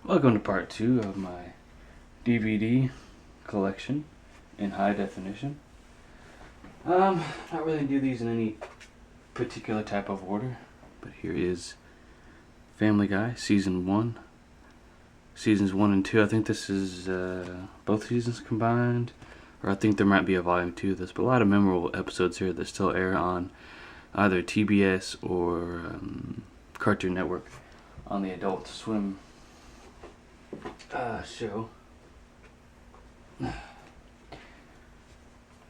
Welcome to part 2 of my DVD collection in high definition. Not really do these in any particular type of order, but here is Family Guy Season 1. Seasons 1 and 2, I think this is both seasons combined, or I think there might be a volume 2 of this, but a lot of memorable episodes here that still air on either TBS or Cartoon Network on the Adult Swim show.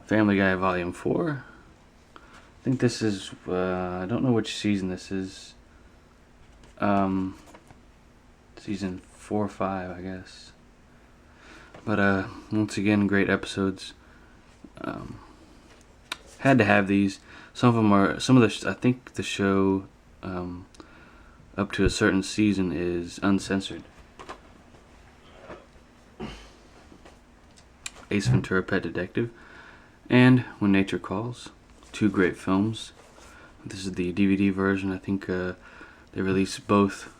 Family Guy Volume 4. I think this is, I don't know which season this is. Season 4 or 5, I guess. But once again, great episodes. Had to have these. Some of the, I think the show up to a certain season is uncensored. Ace Ventura: Pet Detective, and When Nature Calls. Two great films. This is the DVD version. I think they released both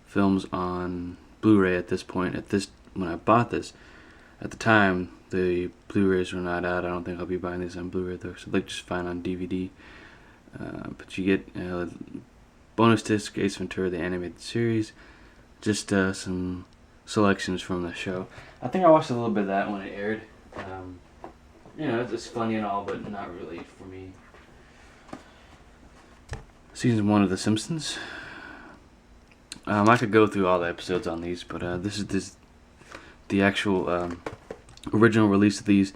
films on Blu-ray at this point. When I bought this, at the time, the Blu-rays were not out. I don't think I'll be buying these on Blu-ray though, so they just fine on DVD. But you get bonus disc, Ace Ventura: The Animated Series, just some selections from the show. I think I watched a little bit of that when it aired. It's funny and all, but not really for me. Season 1 of The Simpsons. I could go through all the episodes on these, but this is the actual original release of these.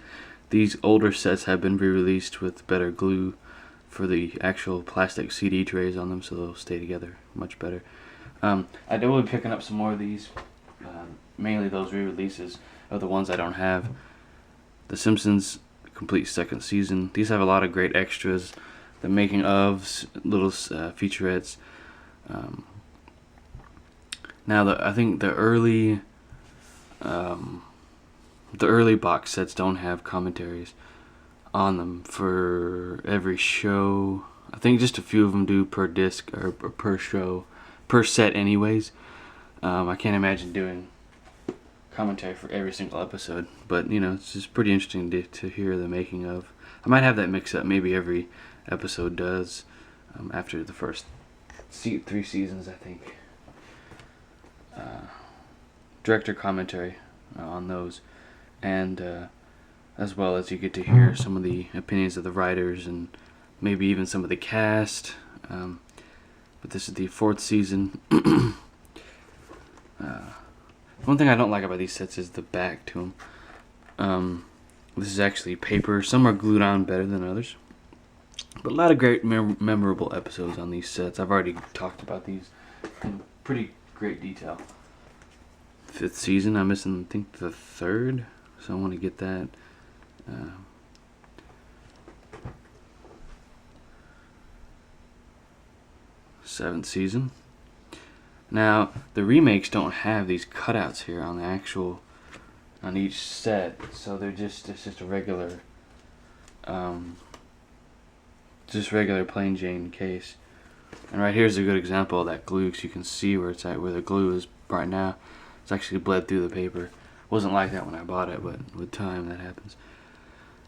These older sets have been re-released with better glue for the actual plastic CD trays on them, so they'll stay together much better. I will be picking up some more of these. Mainly those re-releases of the ones I don't have. The Simpsons complete second season. These have a lot of great extras, the making ofs, little featurettes. I think the early box sets don't have commentaries on them for every show. I think just a few of them do per disc or per show, per set anyways. I can't imagine doing commentary for every single episode, but it's just pretty interesting to hear the making of. I might have that mix up. Maybe every episode does after the first 3 seasons, I think. Director commentary on those, and as well as you get to hear some of the opinions of the writers and maybe even some of the cast. But this is the 4th season. One thing I don't like about these sets is the back to them. This is actually paper. Some are glued on better than others. But a lot of great memorable episodes on these sets. I've already talked about these in pretty great detail. 5th season, I'm missing, I think, the 3rd. So I want to get that. 7th season. Now, the remakes don't have these cutouts here on each set, so it's just a regular, regular plain Jane case. And right here's a good example of that glue, because you can see where it's at, where the glue is right now. It's actually bled through the paper. It wasn't like that when I bought it, but with time that happens.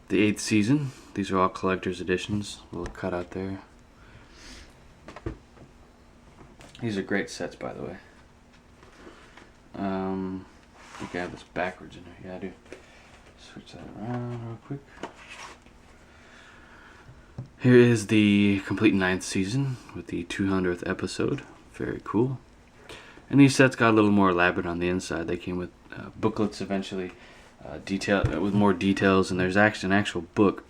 The 8th season, these are all collector's editions, a little cutout there. These are great sets, by the way. I think I have this backwards in there. Yeah, I do. Switch that around real quick. Here is the complete 9th season with the 200th episode. Very cool. And these sets got a little more elaborate on the inside. They came with booklets eventually, with more details, and there's actually an actual book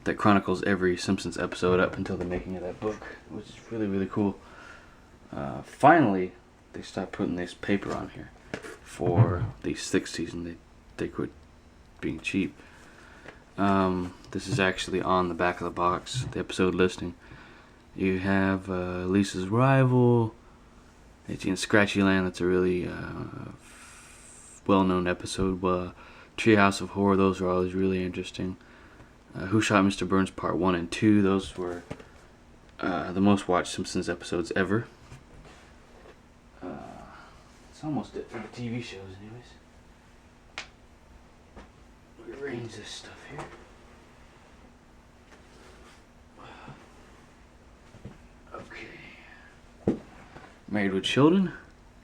that chronicles every Simpsons episode up until the making of that book, which is really, really cool. Finally, they stopped putting this paper on here for the 6th season. They quit being cheap. This is actually on the back of the box, the episode listing. You have Lisa's Rival. It's in Scratchy Land. That's a really well-known episode. Treehouse of Horror. Those are always really interesting. Who Shot Mr. Burns Part 1 and 2. Those were the most watched Simpsons episodes ever. That's almost it for the TV shows, anyways. Rearrange this stuff here. Okay. Married with Children,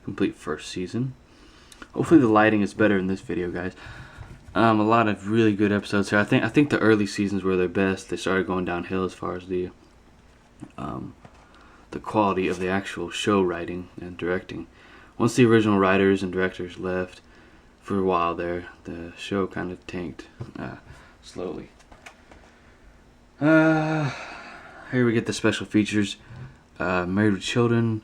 complete first season. Hopefully the lighting is better in this video, guys. A lot of really good episodes here. I think the early seasons were their best. They started going downhill as far as the quality of the actual show writing and directing. Once the original writers and directors left for a while there, the show kind of tanked slowly. Here we get the special features. Married with Children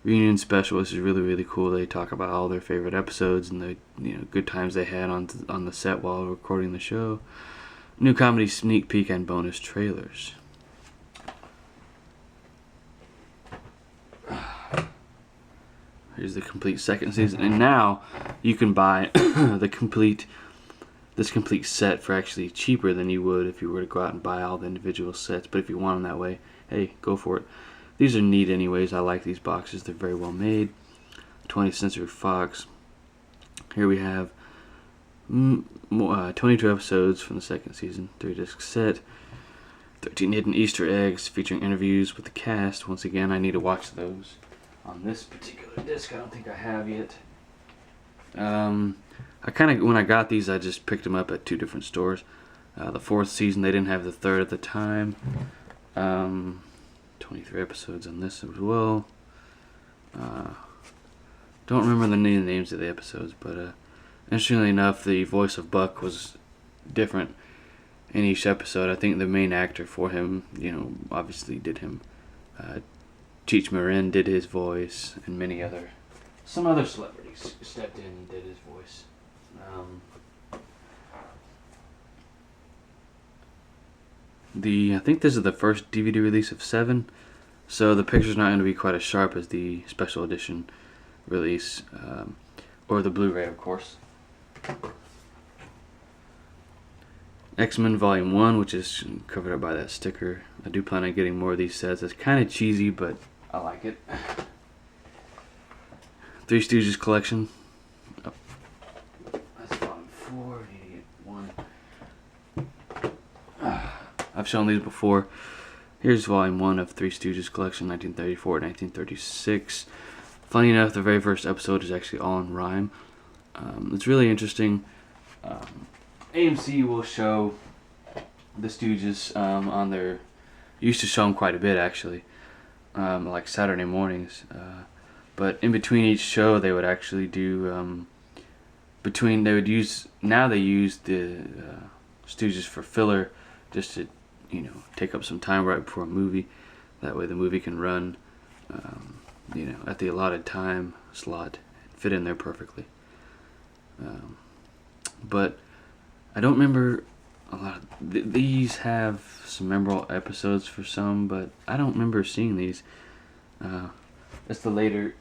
reunion special. This is really, really cool. They talk about all their favorite episodes and the good times they had on the set while recording the show. New comedy sneak peek and bonus trailers. Here's the complete second season, and now you can buy this complete set for actually cheaper than you would if you were to go out and buy all the individual sets. But if you want them that way, hey, go for it. These are neat anyways. I like these boxes. They're very well made. 20th Century Fox. Here we have 22 episodes from the second season, 3-disc set. 13 hidden Easter eggs featuring interviews with the cast. Once again, I need to watch those on this particular disc. I don't think I have yet. When I got these, I just picked them up at 2 different stores. The 4th season, they didn't have the 3rd at the time. 23 episodes on this as well. Don't remember the names of the episodes, but interestingly enough, the voice of Buck was different in each episode. I think the main actor for him, obviously did him. Cheech Marin did his voice, and some other celebrities stepped in and did his voice. I think this is the first DVD release of 7, so the picture's not going to be quite as sharp as the special edition release, or the Blu-ray, of course. X-Men Volume 1, which is covered up by that sticker. I do plan on getting more of these sets. It's kind of cheesy, but I like it. Three Stooges collection. Oh. That's Volume 4. I need to get one. I've shown these before. Here's Volume 1 of Three Stooges collection, 1934-1936. Funny enough, the very first episode is actually all in rhyme. It's really interesting. AMC will show the Stooges on their... Used to show them quite a bit, actually. Like Saturday mornings. But in between each show, they would actually do... Now they use the Stooges for filler, just to, take up some time right before a movie. That way the movie can run, at the allotted time slot, fit in there perfectly. But I don't remember a lot of these have some memorable episodes for some, but I don't remember seeing these. It's the later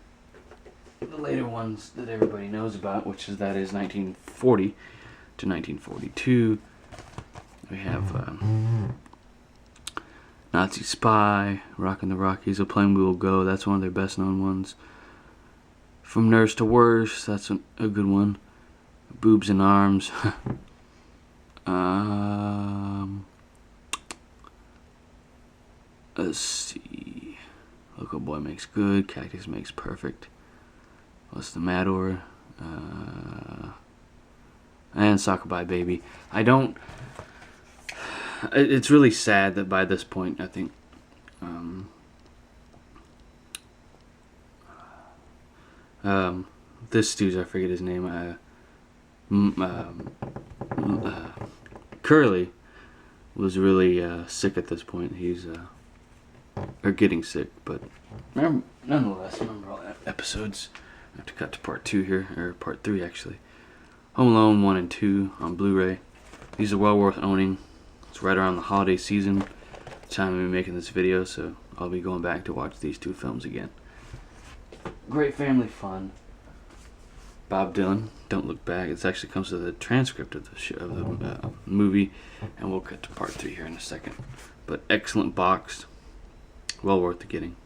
ones that everybody knows about, which is 1940 to 1942. We have Nazi Spy, Rockin' the Rockies, A Plane We Will Go. That's one of their best known ones. From Nurse to Worse, that's a good one. Boobs and Arms. Let's see. Local Boy Makes Good. Cactus Makes Perfect. What's the Matter? And Sockabye Baby. It's really sad that by this point, I think, this dude, I forget his name, Curly was really sick at this point. He's or getting sick, but nonetheless, remember all the episodes. I have to cut to part 2 here, or part 3 actually. Home Alone 1 and 2 on Blu-ray. These are well worth owning. It's right around the holiday season, time I'm making this video, so I'll be going back to watch these 2 films again. Great family fun. Bob Dylan, Don't Look Back. It actually comes to the transcript of the movie, and we'll cut to part 3 here in a second. But excellent box, well worth the getting.